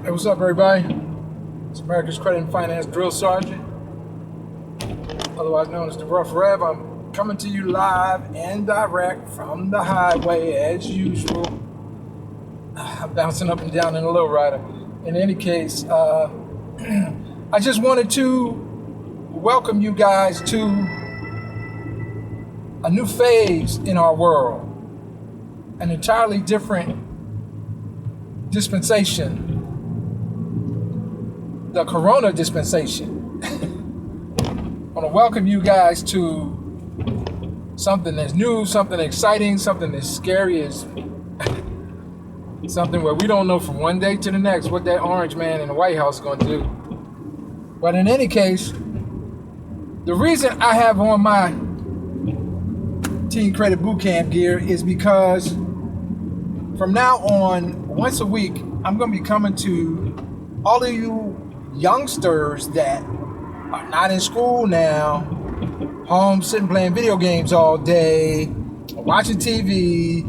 Hey, what's up, everybody? It's America's Credit and Finance Drill Sergeant, otherwise known as the Rough Rev. I'm coming to you live and direct from the highway as usual. I'm bouncing up and down in a low rider. In any case, I just wanted to welcome you guys to a new phase in our world, an entirely different dispensation. The Corona dispensation. I want to welcome you guys to something that's new, something exciting, something that's scary, is something where we don't know from one day to the next what that orange man in the White House is going to do. But in any case, the reason I have on my Teen Credit Bootcamp gear is because from now on, once a week, I'm going to be coming to all of you youngsters that are not in school now, home sitting playing video games all day, watching TV,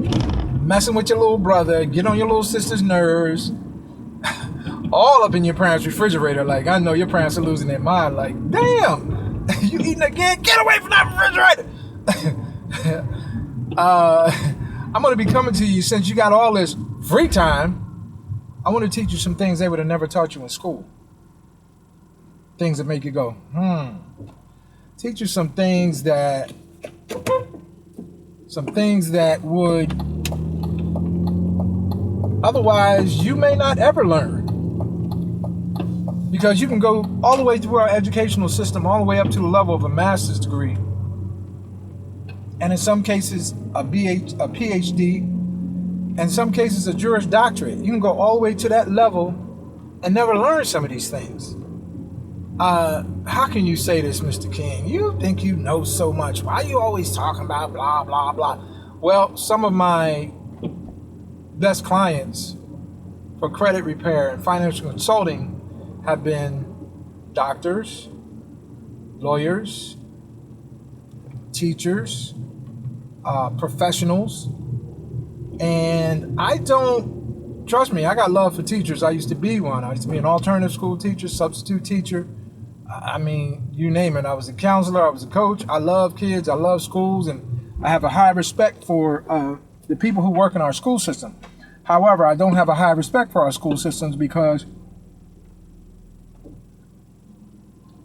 messing with your little brother, get on your little sister's nerves, all up in your parents' refrigerator. Like, I know your parents are losing their mind. Like, damn, you eating again? Get away from that refrigerator. I'm going to be coming to you, since you got all this free time. I want to teach you some things they would have never taught you in school. Things that make you go, Teach you some things that would otherwise you may not ever learn. Because you can go all the way through our educational system, all the way up to the level of a master's degree. And in some cases, a PhD, and in some cases, a Juris Doctorate. You can go all the way to that level and never learn some of these things. How can you say this, Mr. King? You think you know so much. Why are you always talking about blah, blah, blah? Well, some of my best clients for credit repair and financial consulting have been doctors, lawyers, teachers, professionals. And I don't, trust me, I got love for teachers. I used to be one. I used to be an alternative school teacher, substitute teacher. I mean, you name it. I was a counselor. I was a coach. I love kids. I love schools. And I have a high respect for the people who work in our school system. However, I don't have a high respect for our school systems because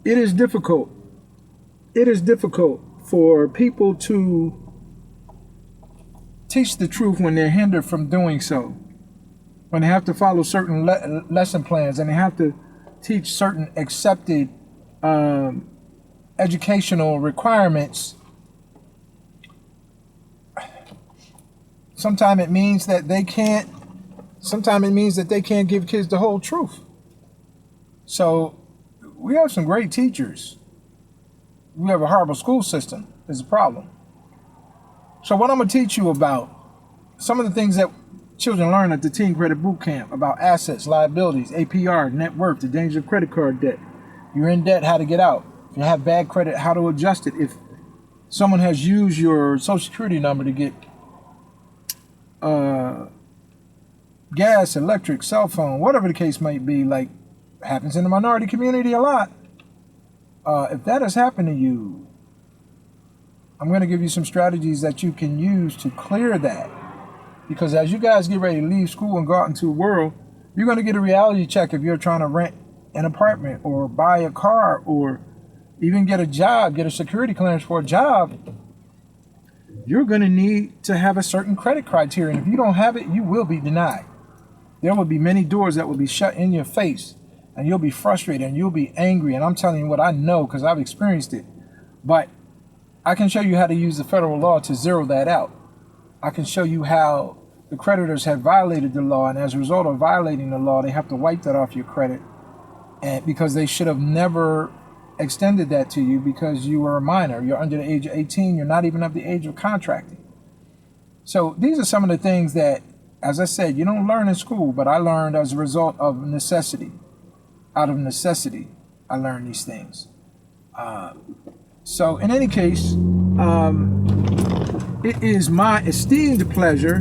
it is difficult. It is difficult for people to teach the truth when they're hindered from doing so. When they have to follow certain lesson plans and they have to teach certain accepted educational requirements. Sometimes it means that they can't give kids the whole truth. So we have some great teachers. We have a horrible school system is a problem. So what I'm going to teach you about, some of the things that children learn at the Teen Credit Bootcamp about assets, liabilities, APR, net worth, the danger of credit card debt. You're in debt, how to get out. If you have bad credit, how to adjust it. If someone has used your social security number to get gas, electric, cell phone, whatever the case might be, like happens in the minority community a lot. If that has happened to you, I'm going to give you some strategies that you can use to clear that. Because as you guys get ready to leave school and go out into the world, you're going to get a reality check if you're trying to rent an apartment or buy a car or even get a job, get a security clearance for a job. You're going to need to have a certain credit criteria. And if you don't have it, you will be denied. There will be many doors that will be shut in your face and you'll be frustrated and you'll be angry. And I'm telling you what I know because I've experienced it. But I can show you how to use the federal law to zero that out. I can show you how the creditors have violated the law, and as a result of violating the law, they have to wipe that off your credit, and because they should have never extended that to you because you were a minor. You're under the age of 18. You're not even of the age of contracting. So these are some of the things that, as I said, you don't learn in school, but I learned as a result of necessity. Out of necessity, I learned these things. So in any case, it is my esteemed pleasure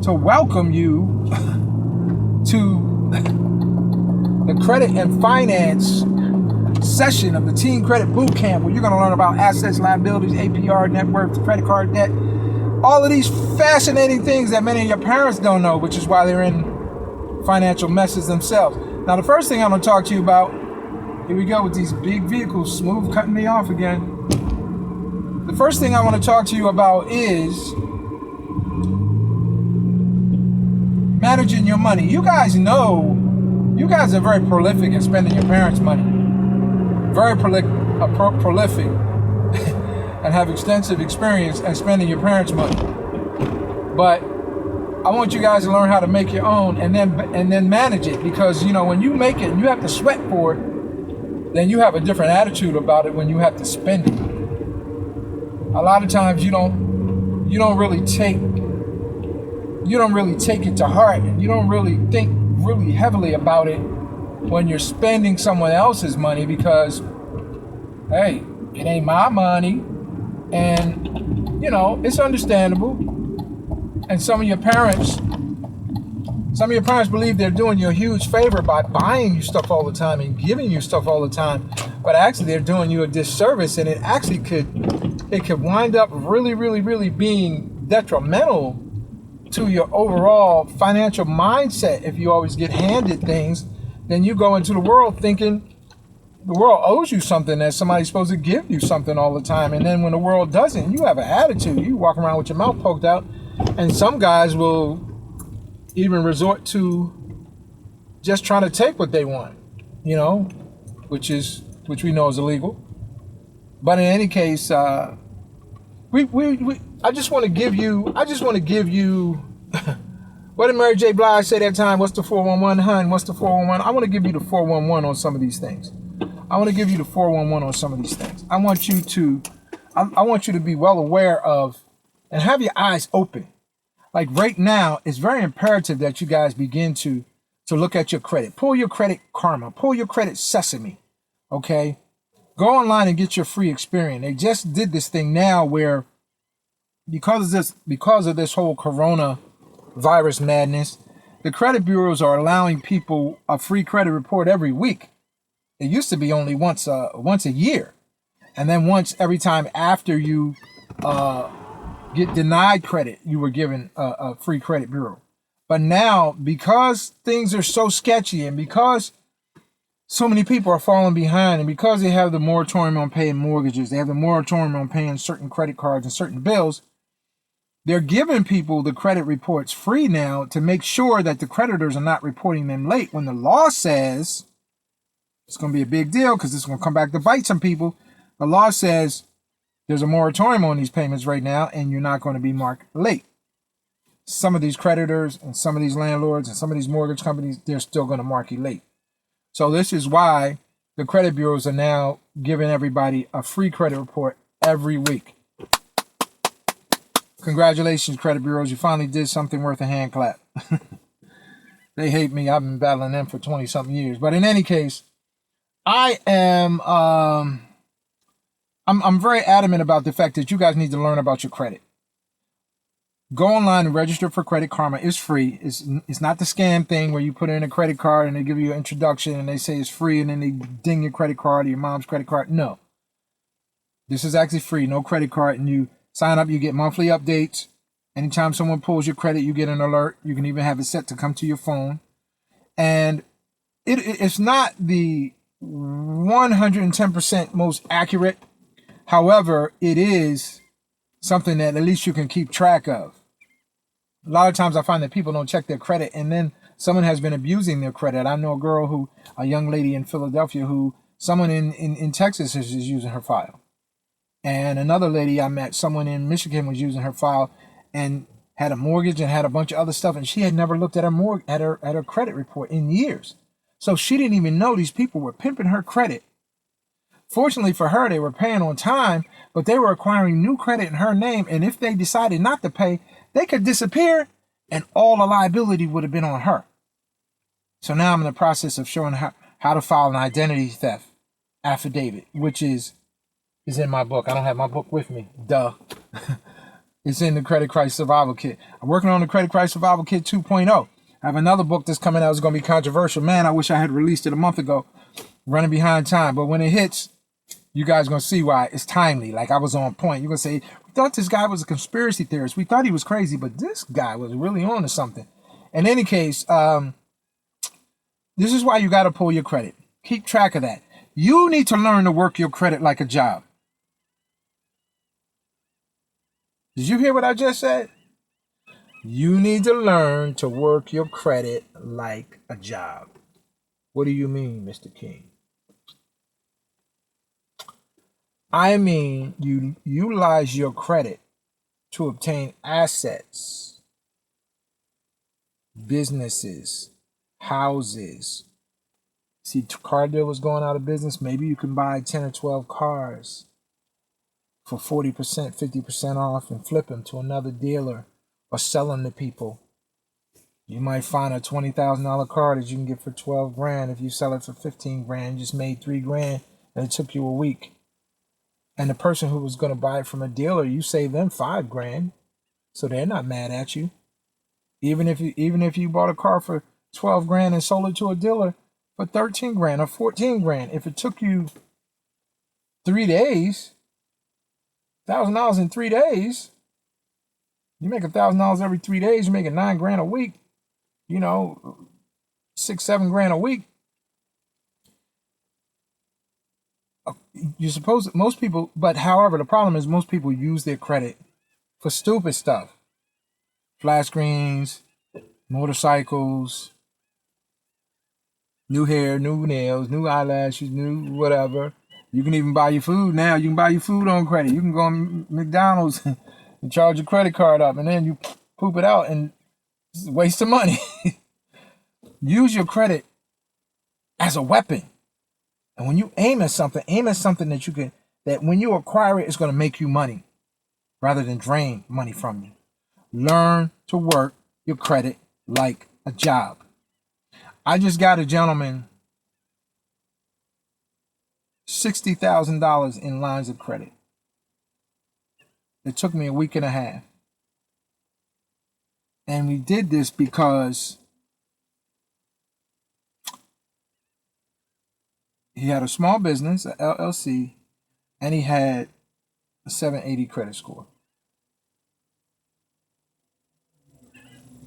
to welcome you to the credit and finance session of the Teen Credit Boot Camp, where you're going to learn about assets, liabilities, APR, net worth, credit card debt, all of these fascinating things that many of your parents don't know, which is why they're in financial messes themselves. Now, the first thing I'm going to talk to you about, here we go with these big vehicles, Smooth cutting me off again. The first thing I want to talk to you about is managing your money. You guys know, you guys are very prolific in spending your parents' money. Very prolific and have extensive experience at spending your parents' money. But I want you guys to learn how to make your own and then manage it, because you know when you make it and you have to sweat for it, then you have a different attitude about it when you have to spend it. A lot of times you don't really take it to heart, and you don't really think really heavily about it when you're spending someone else's money, because hey, it ain't my money, and you know it's understandable. And some of your parents believe they're doing you a huge favor by buying you stuff all the time and giving you stuff all the time, but actually they're doing you a disservice, and it actually could wind up really being detrimental to your overall financial mindset. If you always get handed things, then you go into the world thinking the world owes you something, that somebody's supposed to give you something all the time, and then when the world doesn't, you have an attitude. You walk around with your mouth poked out, and some guys will even resort to just trying to take what they want, you know, which we know is illegal. But in any case, I just want to give you what did Mary J. Blige say that time? What's the 411, hun? What's the 411? I want to give you the 411 on some of these things. I want to give you the 411 on some of these things. I want you to be well aware of and have your eyes open. Like right now, it's very imperative that you guys begin to look at your credit. Pull your credit Karma. Pull your credit Sesame. Okay? Go online and get your free experience. They just did this thing now where because of this whole coronavirus madness, the credit bureaus are allowing people a free credit report every week. It used to be only once a year, and then once every time after you get denied credit, you were given a free credit bureau. But now, because things are so sketchy, and because so many people are falling behind, and because they have the moratorium on paying mortgages, they have the moratorium on paying certain credit cards and certain bills, they're giving people the credit reports free now to make sure that the creditors are not reporting them late, when the law says it's going to be a big deal, because it's going to come back to bite some people. The law says there's a moratorium on these payments right now, and you're not going to be marked late. Some of these creditors and some of these landlords and some of these mortgage companies, they're still going to mark you late. So this is why the credit bureaus are now giving everybody a free credit report every week. Congratulations, credit bureaus. You finally did something worth a hand clap. They hate me. I've been battling them for 20-something years. But in any case, I am I'm very adamant about the fact that you guys need to learn about your credit. Go online and register for Credit Karma. It's free. It's not the scam thing where you put in a credit card and they give you an introduction and they say it's free and then they ding your credit card or your mom's credit card. No. This is actually free. No credit card. And you sign up, you get monthly updates. Anytime someone pulls your credit, you get an alert. You can even have it set to come to your phone. And it's not the 110% most accurate. However, it is something that at least you can keep track of. A lot of times I find that people don't check their credit, and then someone has been abusing their credit. I know a young lady in Philadelphia who someone in Texas is using her file. And another lady I met, someone in Michigan was using her file and had a mortgage and had a bunch of other stuff, and she had never looked at her credit report in years. So she didn't even know these people were pimping her credit. Fortunately for her, they were paying on time, but they were acquiring new credit in her name, and if they decided not to pay, they could disappear, and all the liability would have been on her. So now I'm in the process of showing her how to file an identity theft affidavit, which is in my book. I don't have my book with me. Duh. It's in the Credit Crisis Survival Kit. I'm working on the Credit Crisis Survival Kit 2.0. I have another book that's coming out. It's going to be controversial. Man, I wish I had released it a month ago. Running behind time. But when it hits, you guys are going to see why it's timely. Like I was on point. You're going to say, we thought this guy was a conspiracy theorist. We thought he was crazy, but this guy was really on to something. In any case, this is why you got to pull your credit. Keep track of that. You need to learn to work your credit like a job. Did you hear what I just said? You need to learn to work your credit like a job. What do you mean, Mr. King? I mean, you utilize your credit to obtain assets, businesses, houses. See, car dealers going out of business. Maybe you can buy 10 or 12 cars for 40%, 50% off and flip them to another dealer or sell them to people. You might find a $20,000 car that you can get for 12 grand. If you sell it for 15 grand, you just made 3 grand and it took you a week. And the person who was going to buy it from a dealer, you save them 5 grand. So they're not mad at you. Even if you bought a car for 12 grand and sold it to a dealer for 13 grand or 14 grand, if it took you 3 days, $1,000 in 3 days, you make $1,000 every 3 days, you're making 9 grand a week, 6-7 grand a week. You're supposed to, most people, but however, the problem is most people use their credit for stupid stuff. Flat screens, motorcycles, new hair, new nails, new eyelashes, new whatever. You can even buy your food now. You can buy your food on credit. You can go on McDonald's and charge your credit card up, and then you poop it out and waste of money. Use your credit as a weapon. And when you aim at something that you can, that when you acquire it, it's going to make you money rather than drain money from you. Learn to work your credit like a job. I just got a gentleman $60,000 in lines of credit. It took me a week and a half. And we did this because he had a small business, an LLC, and he had a 780 credit score.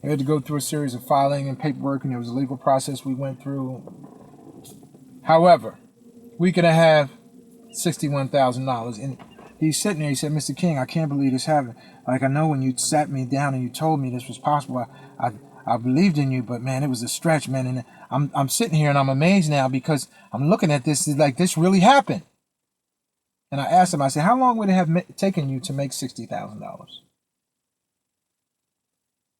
He had to go through a series of filing and paperwork, and there was a legal process we went through. However, week and a half, $61,000. And he's sitting there, he said, Mr. King, I can't believe this happened. Like, I know when you sat me down and you told me this was possible, I believed in you, but man, it was a stretch, man. And I'm sitting here and I'm amazed now because I'm looking at this like this really happened. And I asked him, I said, how long would it have taken you to make $60,000?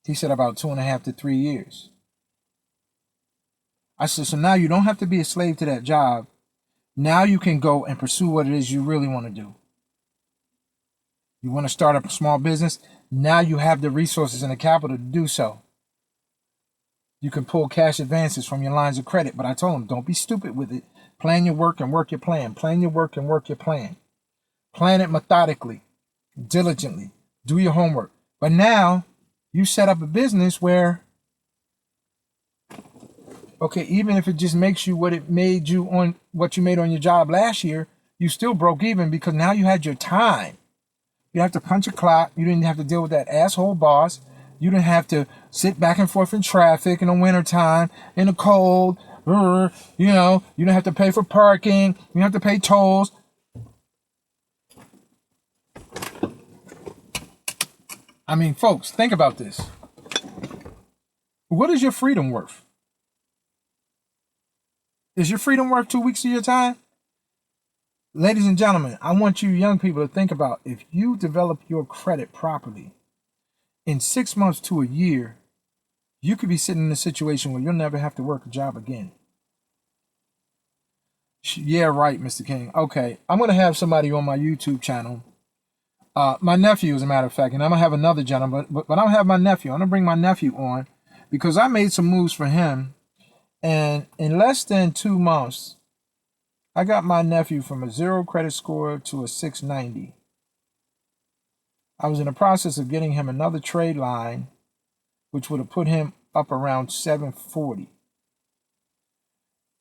He said about 2.5 to 3 years. I said, so now you don't have to be a slave to that job. Now you can go and pursue what it is you really want to do. You want to start up a small business? Now you have the resources and the capital to do so. You can pull cash advances from your lines of credit. But I told him, don't be stupid with it. Plan your work and work your plan. Plan your work and work your plan. Plan it methodically, diligently. Do your homework. But now you set up a business where, okay, even if it just makes you what it made you on what you made on your job last year, you still broke even because now you had your time. You have to punch a clock. You didn't have to deal with that asshole boss. You didn't have to sit back and forth in traffic in the wintertime, in the cold. You don't have to pay for parking. You don't have to pay tolls. I mean, folks, think about this. What is your freedom worth? Is your freedom worth 2 weeks of your time? Ladies and gentlemen, I want you young people to think about if you develop your credit properly, in 6 months to a year, you could be sitting in a situation where you'll never have to work a job again. Yeah, right, Mr. King. Okay, I'm going to have somebody on my YouTube channel. My nephew, as a matter of fact, and I'm going to have another gentleman, but I'm going to have my nephew. I'm going to bring my nephew on because I made some moves for him. And in less than 2 months, I got my nephew from a 0 credit score to a 690. I was in the process of getting him another trade line, which would have put him up around 740.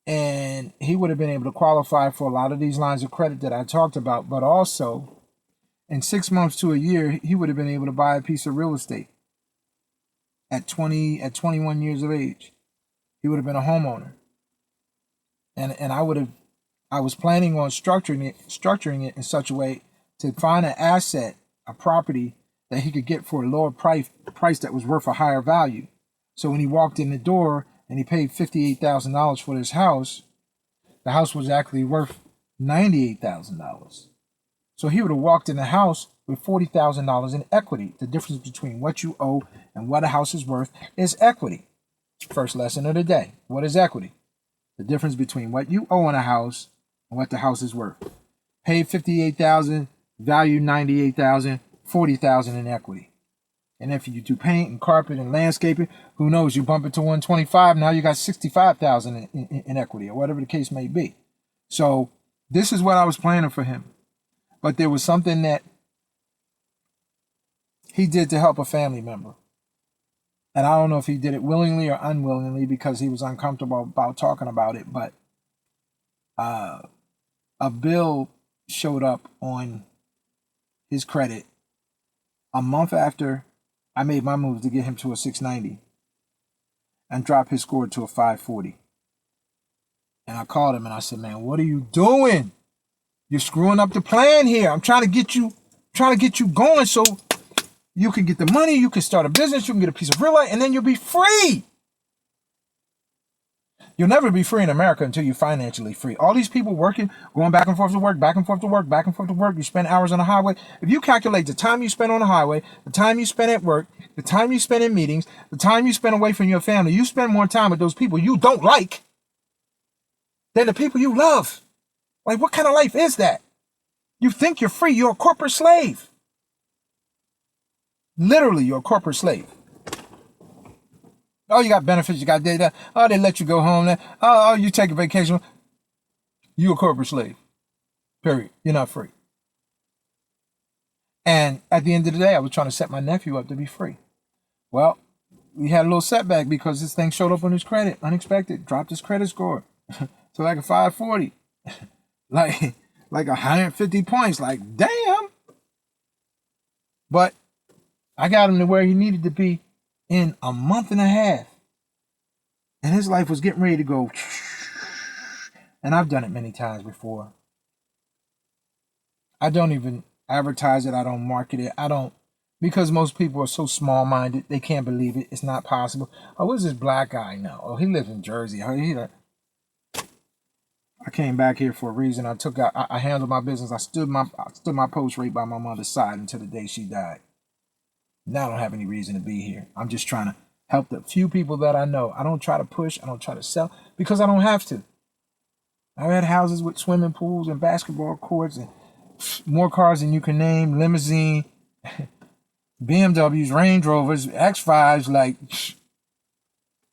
And he would have been able to qualify for a lot of these lines of credit that I talked about. But also, in 6 months to a year, he would have been able to buy a piece of real estate at 21 years of age. He would have been a homeowner. And I was planning on structuring it in such a way to find an asset, a property that he could get for a lower price that was worth a higher value. So when he walked in the door and he paid $58,000 for this house, the house was actually worth $98,000. So he would have walked in the house with $40,000 in equity. The difference between what you owe and what a house is worth is equity. First lesson of the day. What is equity? The difference between what you owe on a house and what the house is worth. Paid $58,000, value $98,000, $40,000 in equity. And if you do paint and carpet and landscaping, who knows? You bump it to 125, now you got $65,000 in equity, or whatever the case may be. So this is what I was planning for him. But there was something that he did to help a family member. And I don't know if he did it willingly or unwillingly because he was uncomfortable about talking about it. But a bill showed up on his credit a month after I made my move to get him to a 690 and drop his score to a 540. And I called him and I said, man, what are you doing? You're screwing up the plan here. I'm trying to get you going so you can get the money, you can start a business, you can get a piece of real estate, and then you'll be free. You'll never be free in America until you're financially free. All these people working, going back and forth to work, back and forth to work, back and forth to work. You spend hours on the highway. If you calculate the time you spend on the highway, the time you spend at work, the time you spend in meetings, the time you spend away from your family, you spend more time with those people you don't like than the people you love. Like, what kind of life is that? You think you're free. You're a corporate slave. Literally, you're a corporate slave. Oh, you got benefits, you got data. Oh, they let you go home. Oh, you take a vacation. You're a corporate slave. Period. You're not free. And at the end of the day, I was trying to set my nephew up to be free. Well, we had a little setback because this thing showed up on his credit. Unexpected. Dropped his credit score to like a 540. like 150 points. Like, damn. But I got him to where he needed to be in a month and a half. And his life was getting ready to go. And I've done it many times before. I don't even advertise it. I don't market it. I don't, because most people are so small-minded. They can't believe it. It's not possible. Oh, what's this black guy now? Oh, he lives in Jersey. I came back here for a reason. I handled my business. I stood my post right by my mother's side until the day she died. Now I don't have any reason to be here. I'm just trying to help the few people that I know. I don't try to push. I don't try to sell because I don't have to. I've had houses with swimming pools and basketball courts and more cars than you can name, limousine, BMWs, Range Rovers, X5s, like,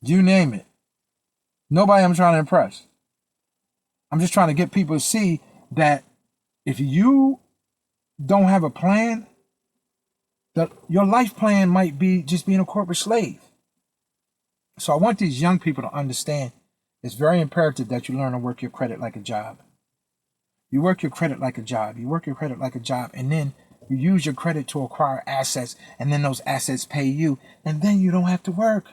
you name it. Nobody I'm trying to impress. I'm just trying to get people to see that if you don't have a plan, that your life plan might be just being a corporate slave. So I want these young people to understand it's very imperative that you learn to work your credit like a job. You work your credit like a job. You work your credit like a job, and then you use your credit to acquire assets, and then those assets pay you, and then you don't have to work.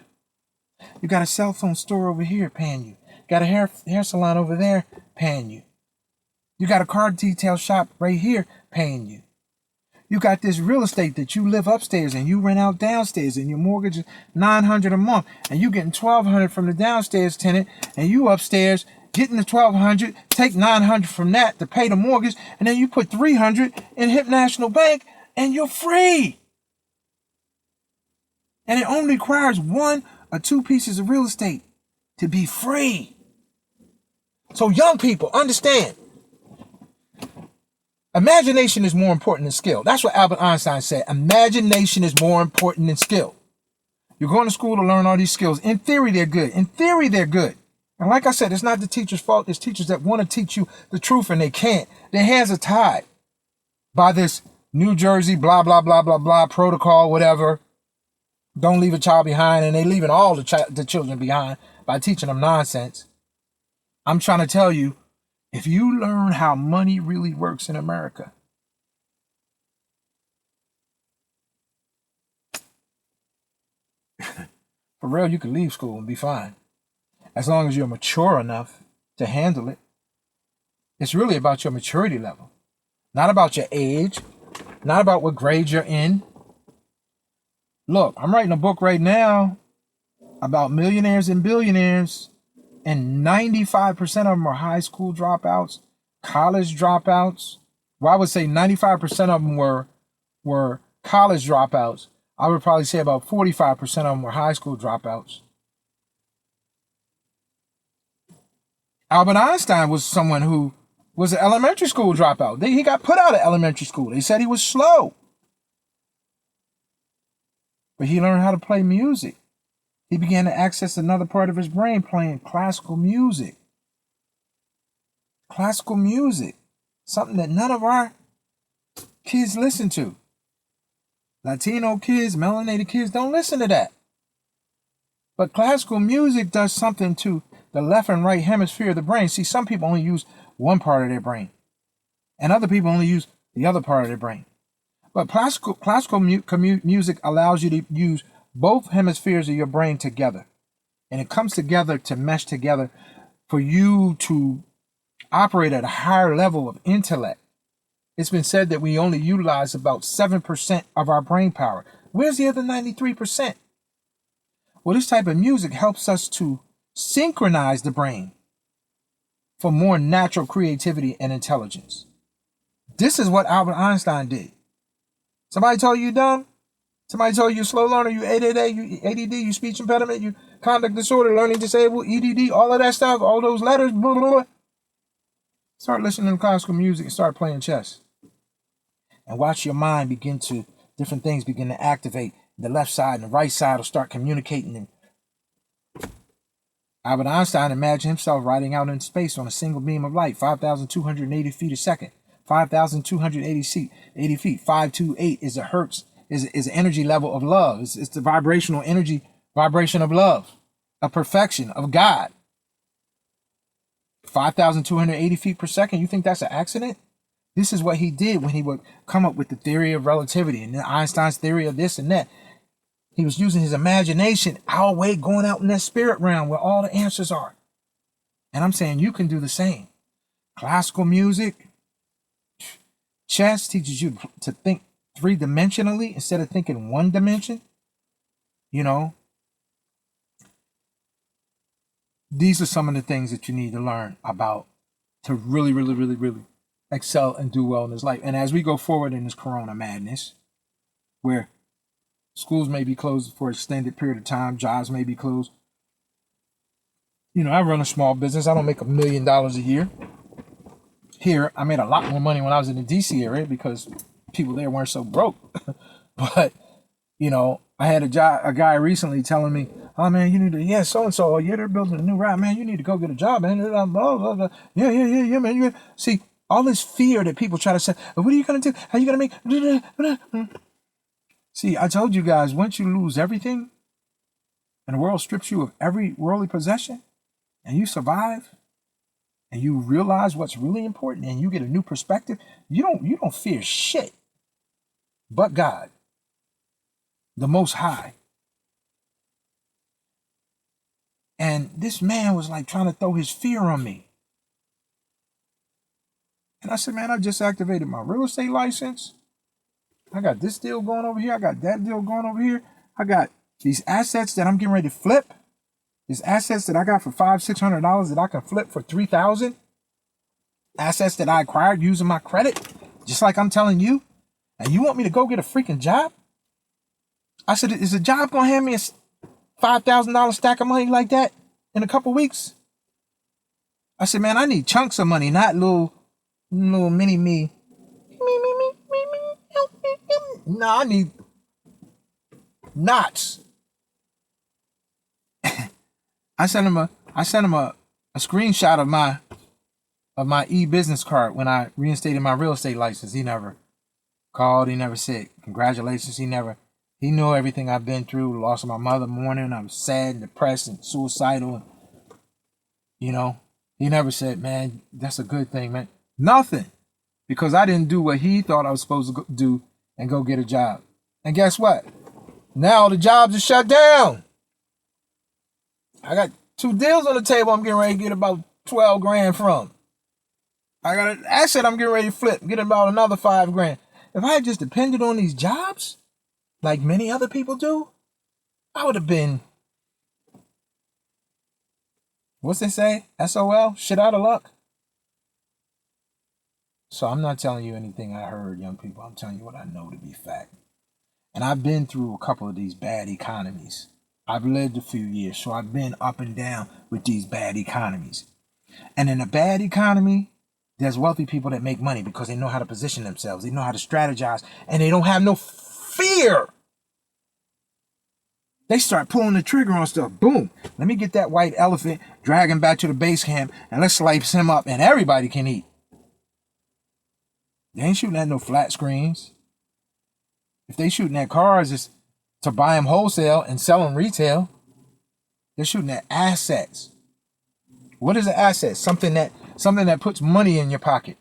You got a cell phone store over here paying you. Got a hair salon over there paying you. You got a car detail shop right here paying you. You got this real estate that you live upstairs and you rent out downstairs, and your mortgage is $900 a month, and you getting $1,200 from the downstairs tenant, and you upstairs getting the $1,200, take $900 from that to pay the mortgage, and then you put $300 in Hip National Bank, and you're free. And it only requires 1 or 2 pieces of real estate to be free. So young people, understand. Imagination is more important than skill. That's what Albert Einstein said. Imagination is more important than skill. You're going to school to learn all these skills. In theory, they're good. And like I said, it's not the teacher's fault. It's teachers that want to teach you the truth and they can't. Their hands are tied by this New Jersey blah, blah, blah, blah, blah protocol, whatever. Don't leave a child behind, and they leaving all the children behind by teaching them nonsense. I'm trying to tell you, if you learn how money really works in America, for real, you can leave school and be fine. As long as you're mature enough to handle it. It's really about your maturity level, not about your age, not about what grade you're in. Look, I'm writing a book right now about millionaires and billionaires, and 95% of them are high school dropouts, college dropouts. Well, I would say 95% of them were college dropouts. I would probably say about 45% of them were high school dropouts. Albert Einstein was someone who was an elementary school dropout. He got put out of elementary school. They said he was slow. But he learned how to play music. He began to access another part of his brain playing classical music. Classical music. Something that none of our kids listen to. Latino kids, melanated kids don't listen to that. But classical music does something to the left and right hemisphere of the brain. See, some people only use one part of their brain, and other people only use the other part of their brain. But classical music allows you to use both hemispheres of your brain together, and it comes together to mesh together for you to operate at a higher level of intellect. It's been said that we only utilize about 7% of our brain power. Where's the other 93%? Well, this type of music helps us to synchronize the brain for more natural creativity and intelligence. This is what Albert Einstein did. Somebody told you dumb? Somebody told you slow learner, you ADD, you speech impediment, you conduct disorder, learning disabled, EDD, all of that stuff, all those letters, blah, blah, blah. Start listening to classical music and start playing chess. And watch your mind different things begin to activate. The left side and the right side will start communicating. And Albert Einstein imagined himself riding out in space on a single beam of light, 5,280 feet a second, 5,280 feet. 528 is a hertz, is an energy level of love. It's the vibrational energy, vibration of love, of perfection, of God. 5,280 feet per second. You think that's an accident? This is what he did when he would come up with the theory of relativity and Einstein's theory of this and that. He was using his imagination, our way, going out in that spirit realm where all the answers are. And I'm saying you can do the same. Classical music, chess teaches you to think three-dimensionally instead of thinking one dimension. You know, these are some of the things that you need to learn about to really, really, really, really excel and do well in this life. And as we go forward in this corona madness, where schools may be closed for an extended period of time, jobs may be closed. You know, I run a small business. I don't make $1 million a year. Here, I made a lot more money when I was in the DC area because people there weren't so broke. But, you know, I had a guy recently telling me, oh man, you need to, yeah, so-and-so, yeah, they're building a new route, man, you need to go get a job, man. Blah, blah, blah. Yeah, man. See, all this fear that people try to say, what are you going to do? How are you going to make? See, I told you guys, once you lose everything and the world strips you of every worldly possession and you survive and you realize what's really important and you get a new perspective, you don't fear shit but God, the Most High. And this man was like trying to throw his fear on me. And I said, man, I just activated my real estate license. I got this deal going over here. I got that deal going over here. I got these assets that I'm getting ready to flip. These assets that I got for $500-600 that I can flip for $3,000. Assets that I acquired using my credit, just like I'm telling you. And you want me to go get a freaking job? I said, is a job gonna hand me a $5,000 stack of money like that in a couple weeks? I said, man, I need chunks of money, not little mini me. No, I need knots. I sent him a screenshot of my e-business card when I reinstated my real estate license. He never called. He never said congratulations. He never He knew everything I've been through. Loss of my mother, mourning. I was sad and depressed and suicidal. You know, he never said, man, that's a good thing, man. Nothing. Because I didn't do what he thought I was supposed to do and go get a job. And guess what? Now the jobs are shut down. I got 2 deals on the table I'm getting ready to get about 12 grand from. I got an asset I'm getting ready to flip, get about another 5 grand. If I had just depended on these jobs, like many other people do, I would have been, what's they say? SOL? Shit out of luck. So I'm not telling you anything I heard, young people. I'm telling you what I know to be fact. And I've been through a couple of these bad economies. I've lived a few years, so I've been up and down with these bad economies. And in a bad economy, there's wealthy people that make money because they know how to position themselves. They know how to strategize, and they don't have no fear. They start pulling the trigger on stuff. Boom. Let me get that white elephant, drag him back to the base camp, and let's slice him up, and everybody can eat. They ain't shooting at no flat screens. If they shooting at cars, it's to buy them wholesale and sell them retail. They're shooting at assets. What is an asset? Something that puts money in your pocket.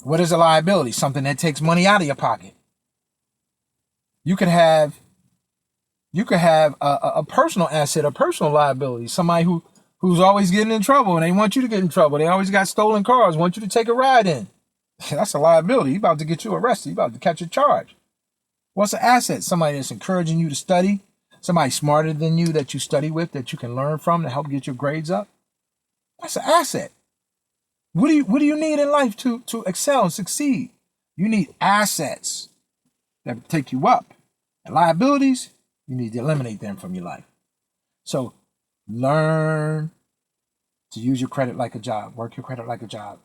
What is a liability? Something that takes money out of your pocket. You could have a personal asset, a personal liability. Somebody who's always getting in trouble and they want you to get in trouble. They always got stolen cars, want you to take a ride in. That's a liability. You're about to get you arrested. You're about to catch a charge. What's an asset? Somebody that's encouraging you to study. Somebody smarter than you that you study with, that you can learn from to help get your grades up. That's an asset. What do you need in life to excel and succeed? You need assets that take you up. And liabilities, you need to eliminate them from your life. So learn to use your credit like a job. Work your credit like a job.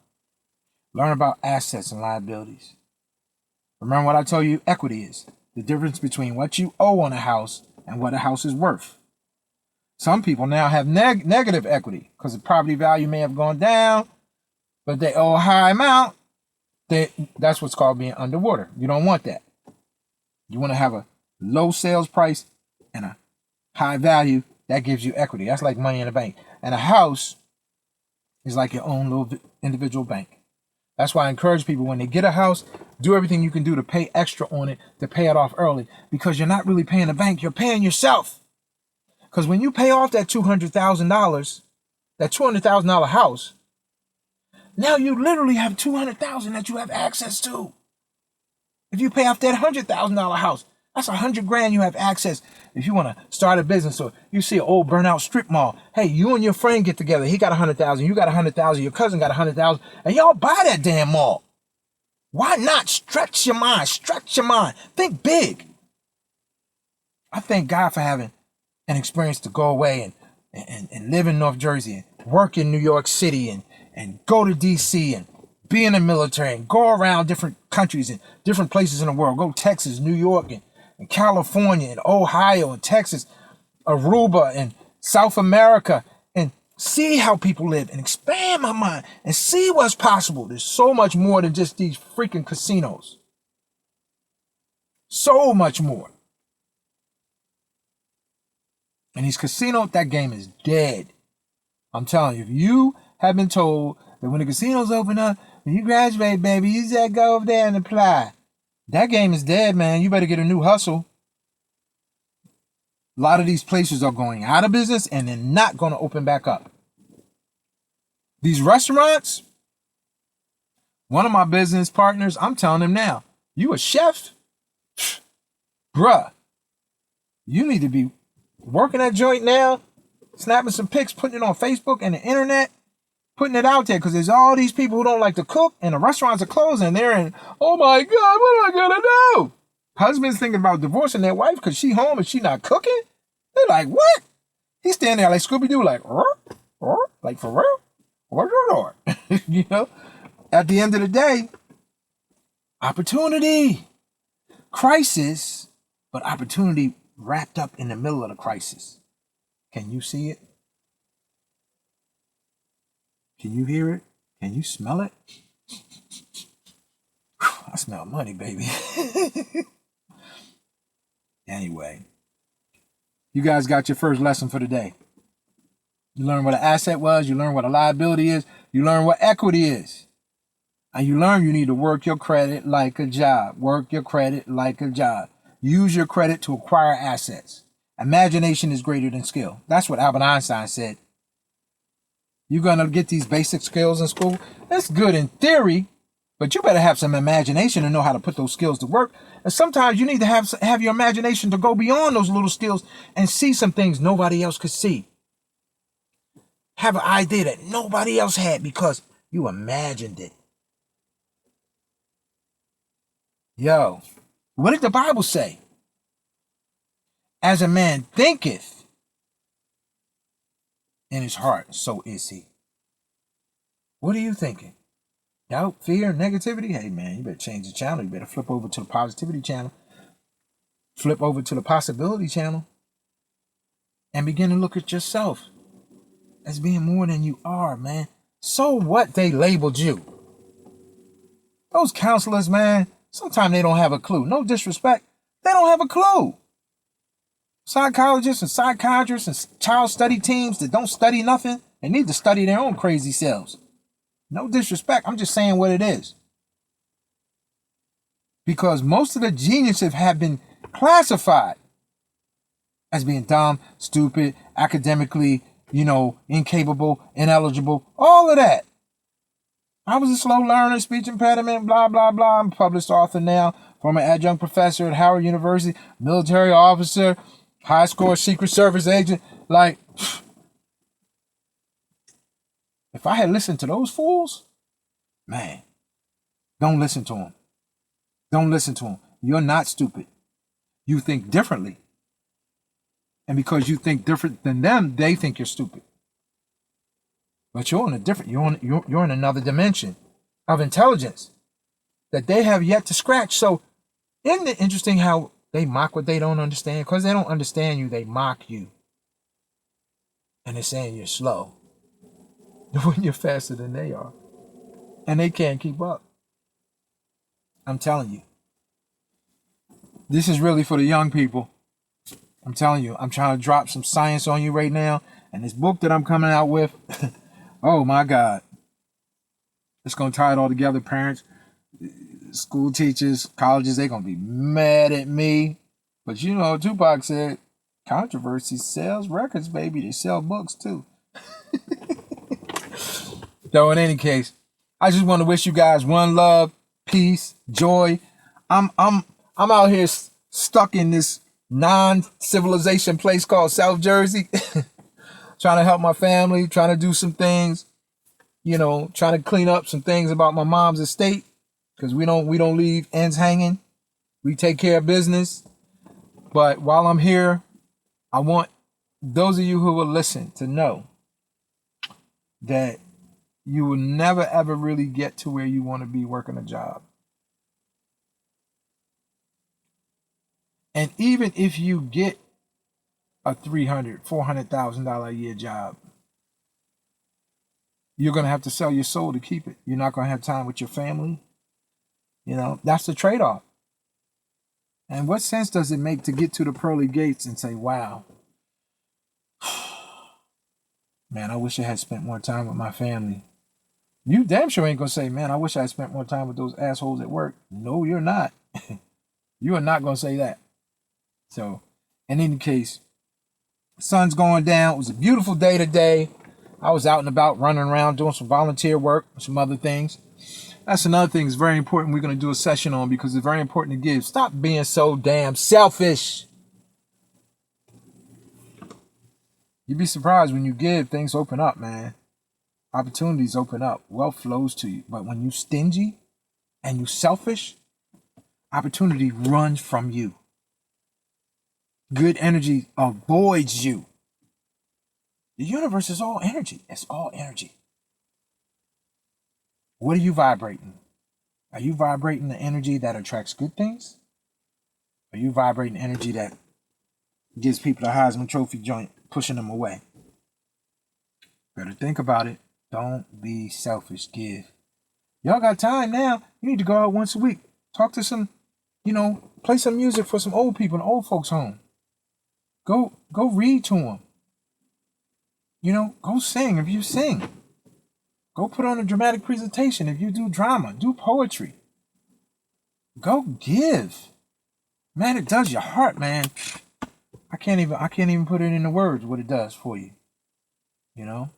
Learn about assets and liabilities. Remember what I told you equity is. The difference between what you owe on a house and what a house is worth. Some people now have negative equity because the property value may have gone down, but they owe a high amount. That's what's called being underwater. You don't want that. You want to have a low sales price and a high value. That gives you equity. That's like money in a bank. And a house is like your own little individual bank. That's why I encourage people when they get a house, do everything you can do to pay extra on it, to pay it off early, because you're not really paying the bank, you're paying yourself. Because when you pay off that $200,000, that $200,000 house, now you literally have $200,000 that you have access to. If you pay off that $100,000 house, that's $100 grand you have access. If you want to start a business or you see an old burnout strip mall, hey, you and your friend get together. He got $100,000, you got $100,000, your cousin got $100,000, and y'all buy that damn mall. Why not? Stretch your mind. Stretch your mind. Think big. I thank God for having an experience to go away and live in North Jersey and work in New York City and go to DC and be in the military and go around different countries and different places in the world. Go to Texas, New York, and California, and Ohio, and Texas, Aruba, and South America, and see how people live and expand my mind and see what's possible. There's so much more than just these freaking casinos. So much more. And these casinos, that game is dead. I'm telling you, if you have been told that when the casinos open up, when you graduate, baby, you just go over there and apply. That game is dead, man. You better get a new hustle. A lot of these places are going out of business and they're not going to open back up. These restaurants, one of my business partners, I'm telling him now, you a chef? Bruh, you need to be working that joint now, snapping some pics, putting it on Facebook and the internet, putting it out there, because there's all these people who don't like to cook and the restaurants are closing and they're in, oh my God, what am I gonna do? Husband's thinking about divorcing their wife because she home and she not cooking. They're like, what? He's standing there like Scooby-Doo, like for real? You know? At the end of the day, opportunity. Crisis, but opportunity wrapped up in the middle of the crisis. Can you see it? Can you hear it? Can you smell it? I smell money, baby. Anyway, you guys got your first lesson for the day. You learn what an asset was. You learn what a liability is. You learn what equity is. And you learn you need to work your credit like a job. Work your credit like a job. Use your credit to acquire assets. Imagination is greater than skill. That's what Albert Einstein said. You're going to get these basic skills in school. That's good in theory, but you better have some imagination and know how to put those skills to work. And sometimes you need to have your imagination to go beyond those little skills and see some things nobody else could see. Have an idea that nobody else had because you imagined it. Yo, what did the Bible say? As a man thinketh in his heart, so is he. What are you thinking? Doubt, fear, negativity? Hey man, you better change the channel. You better flip over to the positivity channel. Flip over to the possibility channel. And begin to look at yourself as being more than you are, man. So what they labeled you? Those counselors, man, sometimes they don't have a clue. No disrespect. They don't have a clue. Psychologists and psychiatrists and child study teams that don't study nothing, they need to study their own crazy selves. No disrespect. I'm just saying what it is. Because most of the geniuses have been classified as being dumb, stupid, academically, incapable, ineligible, all of that. I was a slow learner, speech impediment, blah, blah, blah. I'm a published author now, former adjunct professor at Howard University, military officer, high score Secret Service agent. Like, if I had listened to those fools, man, don't listen to them. Don't listen to them. You're not stupid. You think differently. And because you think different than them, they think you're stupid. But you're in another dimension of intelligence that they have yet to scratch. So isn't it interesting how they mock what they don't understand? Because they don't understand you, they mock you. And they're saying you're slow when you're faster than they are. And they can't keep up. I'm telling you. This is really for the young people. I'm telling you, I'm trying to drop some science on you right now. And this book that I'm coming out with, oh my God. It's going to tie it all together. Parents, school teachers, colleges, they're going to be mad at me. But Tupac said, controversy sells records, baby. They sell books too. So in any case, I just want to wish you guys one love, peace, joy. I'm out here stuck in this non-civilization place called South Jersey, trying to help my family, trying to do some things, trying to clean up some things about my mom's estate, because we don't leave ends hanging. We take care of business. But while I'm here, I want those of you who will listen to know that you will never ever really get to where you want to be working a job. And even if you get a $300,000, $400,000 a year job, you're going to have to sell your soul to keep it. You're not going to have time with your family. That's the trade-off. And what sense does it make to get to the pearly gates and say, wow, man, I wish I had spent more time with my family. You damn sure ain't going to say, man, I wish I had spent more time with those assholes at work. No, you're not. You are not going to say that. So, in any case, the sun's going down. It was a beautiful day today. I was out and about running around doing some volunteer work, some other things. That's another thing that's very important we're going to do a session on, because it's very important to give. Stop being so damn selfish. You'd be surprised when you give, things open up, man. Opportunities open up. Wealth flows to you. But when you stingy and you selfish, opportunity runs from you. Good energy avoids you. The universe is all energy. It's all energy. What are you vibrating? Are you vibrating the energy that attracts good things? Are you vibrating energy that gives people the Heisman Trophy joint, pushing them away? Better think about it. Don't be selfish. Give. Y'all got time now. You need to go out once a week. Talk to some You know, play some music for some old people in old folks' home. Go read to them. You know, go sing if you sing. Go put on a dramatic presentation if you do drama. Do poetry. Go give. Man, it does your heart, man. I can't even put it into words what it does for you. You know?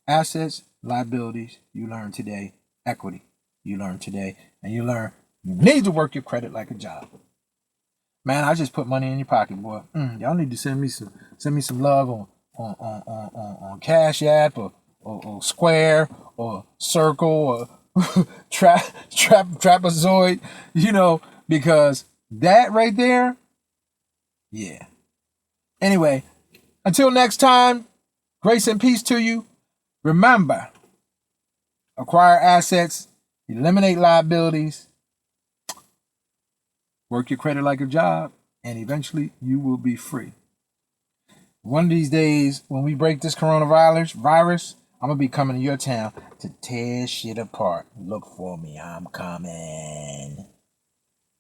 Assets, liabilities, you learn today. Equity, you learn today. And you learn you need to work your credit like a job. Man, I just put money in your pocket, boy. Y'all need to send me some love on Cash App or Square or Circle or Trapezoid, you know, because that right there, yeah. Anyway, until next time, grace and peace to you. Remember, acquire assets, eliminate liabilities, work your credit like a job, and eventually you will be free. One of these days, when we break this coronavirus, I'm going to be coming to your town to tear shit apart. Look for me. I'm coming.